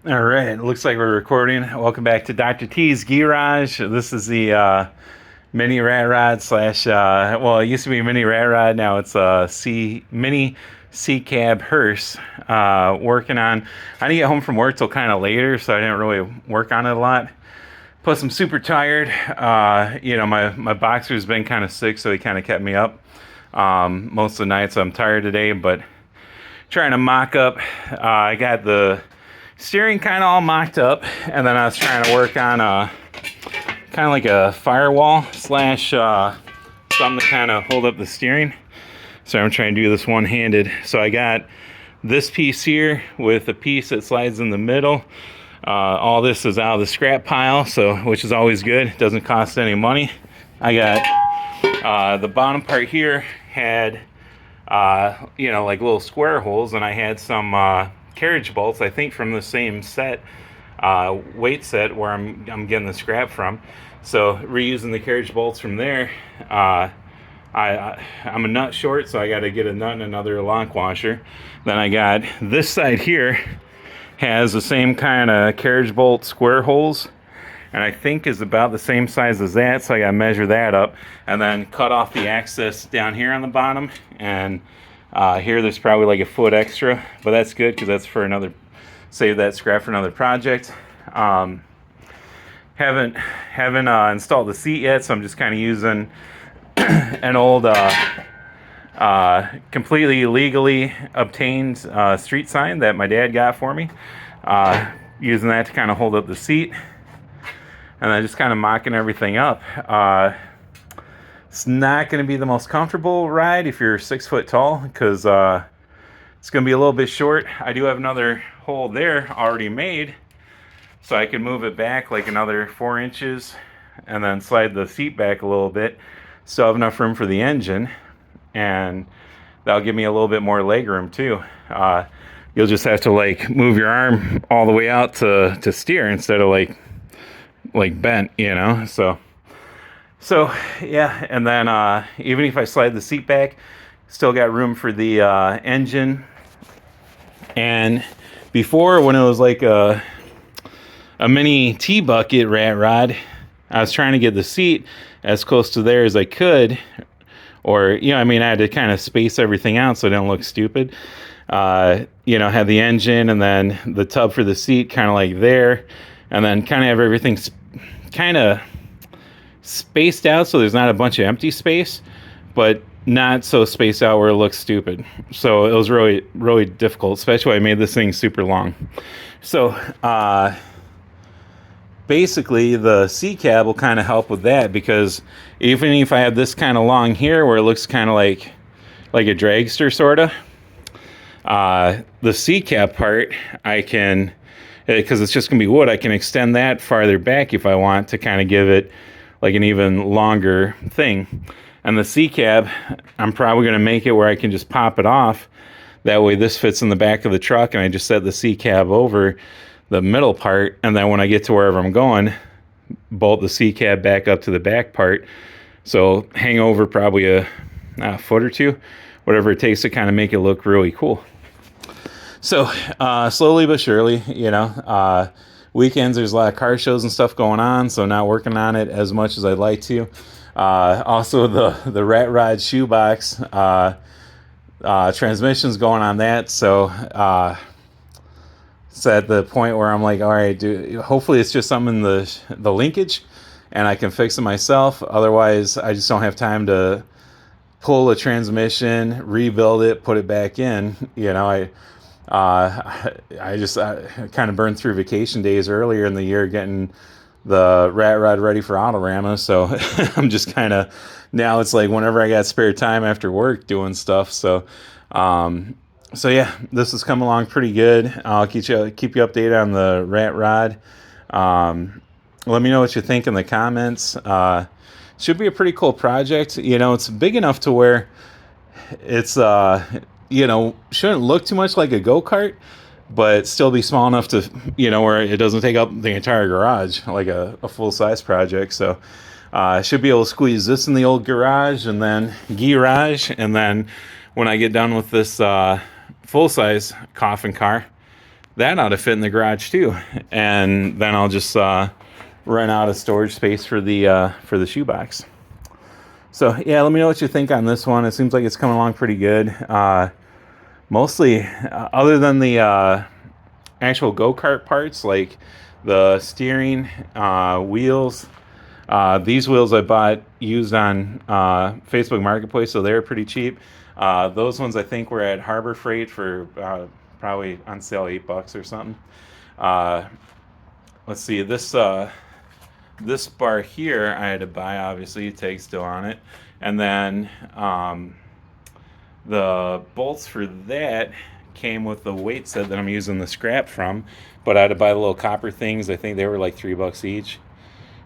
All right, it looks like we're recording. Welcome back to Dr. T's Gee-Rhage. This is the mini rat rod slash, well, it used to be mini rat rod. Now it's a mini C cab hearse. Working on, I didn't get home from work till kind of later, so I didn't really work on it a lot. Plus, I'm super tired. My boxer's been kind of sick, so he kind of kept me up most of the night, so I'm tired today, but trying to mock up. I got the steering kind of all mocked up, and then I was trying to work on kind of like a firewall slash something to kind of hold up the steering. So I'm trying to do this one-handed. So I got this piece here with a piece that slides in the middle. All this is out of the scrap pile, so which is always good. It doesn't cost any money. I got the bottom part here had like little square holes, and I had some carriage bolts, I think from the same set, weight set where I'm getting the scrap from. So reusing the carriage bolts from there. I'm a nut short, so I got to get a nut and another lock washer. Then I got this side here has the same kind of carriage bolt square holes, and I think is about the same size as that, so I gotta measure that up and then cut off the access down here on the bottom, and here there's probably like a foot extra, but that's good because that's for another, save that scrap for another project. Haven't installed the seat yet, so I'm just kind of using an old completely legally obtained street sign that my dad got for me, using that to kind of hold up the seat, and then just kind of mocking everything up. It's not going to be the most comfortable ride if you're 6 foot tall, because it's going to be a little bit short. I do have another hole there already made, so I can move it back like another 4 inches and then slide the seat back a little bit. Still have enough room for the engine, and that'll give me a little bit more leg room too. You'll just have to like move your arm all the way out to steer instead of like bent, So yeah, and then even if I slide the seat back, still got room for the engine. And before, when it was like a mini T-bucket rat rod, I was trying to get the seat as close to there as I could, or I had to kind of space everything out so it didn't look stupid. Had the engine and then the tub for the seat kind of like there, and then kind of have everything kind of spaced out so there's not a bunch of empty space, but not so spaced out where it looks stupid. So it was really, really difficult, especially when I made this thing super long. So basically the C-cab will kind of help with that, because even if I have this kind of long here where it looks kind of like a dragster sort of, the C-cab part, I can, because it's just going to be wood, I can extend that farther back if I want to kind of give it like an even longer thing. And the C-cab, I'm probably going to make it where I can just pop it off. That way this fits in the back of the truck, and I just set the C-cab over the middle part, and then when I get to wherever I'm going, bolt the C-cab back up to the back part. So hang over probably a foot or two, whatever it takes to kind of make it look really cool. So slowly but surely, weekends there's a lot of car shows and stuff going on, so not working on it as much as I'd like to. Also the rat rod shoebox transmission's going on that, so it's at the point where I'm like, all right, hopefully it's just something in the linkage and I can fix it myself. Otherwise I just don't have time to pull a transmission, rebuild it, put it back in. I just kind of burned through vacation days earlier in the year getting the rat rod ready for Autorama, so I'm just kind of, now it's like whenever I got spare time after work doing stuff. So yeah, this has come along pretty good. I'll keep you updated on the rat rod. Let me know what you think in the comments. Should be a pretty cool project. It's big enough to where it's shouldn't look too much like a go-kart, but still be small enough to, where it doesn't take up the entire garage like a full-size project. So I should be able to squeeze this in the old garage and then Gee-Rhage, and then when I get done with this full-size coffin car, that ought to fit in the garage too. And then I'll just run out of storage space for the shoebox. So yeah, let me know what you think on this one. It seems like it's coming along pretty good. Mostly, other than the actual go-kart parts, like the steering, wheels. These wheels I bought used on Facebook Marketplace, so they're pretty cheap. Those ones I think were at Harbor Freight for probably on sale $8 or something. Let's see, this bar here I had to buy, obviously, tag's still on it. And then the bolts for that came with the weight set that I'm using the scrap from, but I had to buy the little copper things. I think they were like $3 each.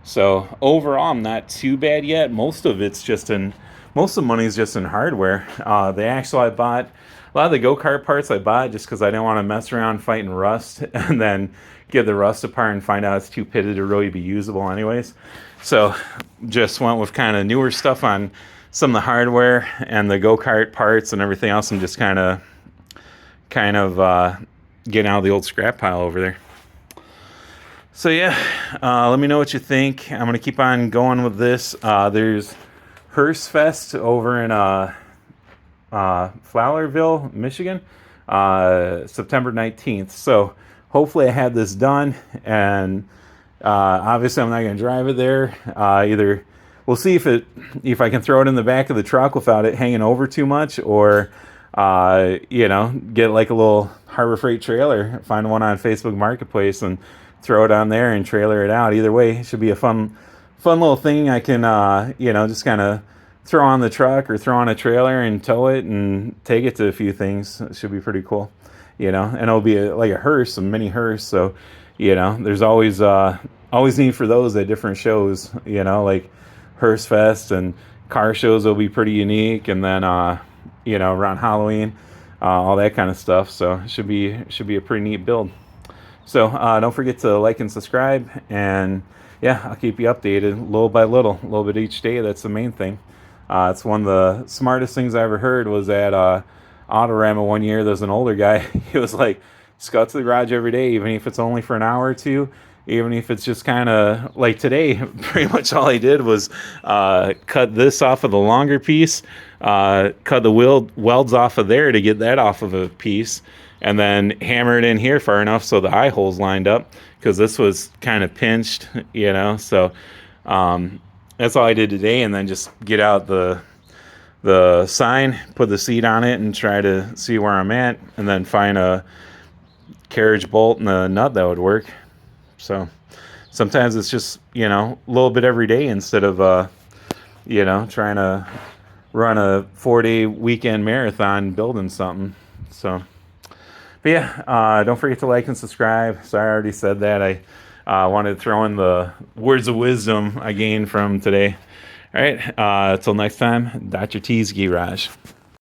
So overall, I'm not too bad yet. Most of the money is just in hardware. The axle I bought, a lot of the go-kart parts I bought just because I didn't want to mess around fighting rust and then get the rust apart and find out it's too pitted to really be usable anyways. So just went with kind of newer stuff on some of the hardware, and the go-kart parts and everything else I'm just kind of getting out of the old scrap pile over there. So yeah, let me know what you think. I'm going to keep on going with this. There's Hearse Fest over in Fowlerville, Michigan, September 19th. So hopefully I have this done, and obviously I'm not going to drive it there. Either we'll see if I can throw it in the back of the truck without it hanging over too much, or get like a little Harbor Freight trailer, find one on Facebook Marketplace and throw it on there and trailer it out. Either way, it should be a fun little thing I can just kind of throw on the truck or throw on a trailer and tow it and take it to a few things. It should be pretty cool, and it'll be like a hearse, a mini hearse. So there's always need for those at different shows, like Hearse Fest, and car shows will be pretty unique, and then around Halloween, all that kind of stuff. So it should be a pretty neat build. So don't forget to like and subscribe, and yeah, I'll keep you updated little by little, a little bit each day. That's the main thing. It's one of the smartest things I ever heard was at Autorama one year. There's an older guy. He was like, just go out to the garage every day, even if it's only for an hour or two, even if it's just kind of like today. Pretty much all I did was cut this off of the longer piece, cut the welds off of there to get that off of a piece, and then hammer it in here far enough so the eye holes lined up, because this was kind of pinched, so that's all I did today. And then just get out the sign, put the seat on it, and try to see where I'm at, and then find a carriage bolt and a nut that would work. So sometimes it's just a little bit every day instead of trying to run a 4-day weekend marathon building something. So but yeah, don't forget to like and subscribe. Sorry, I already said that. I wanted to throw in the words of wisdom I gained from today. All right, till next time, Dr. T's Gee-Rhage.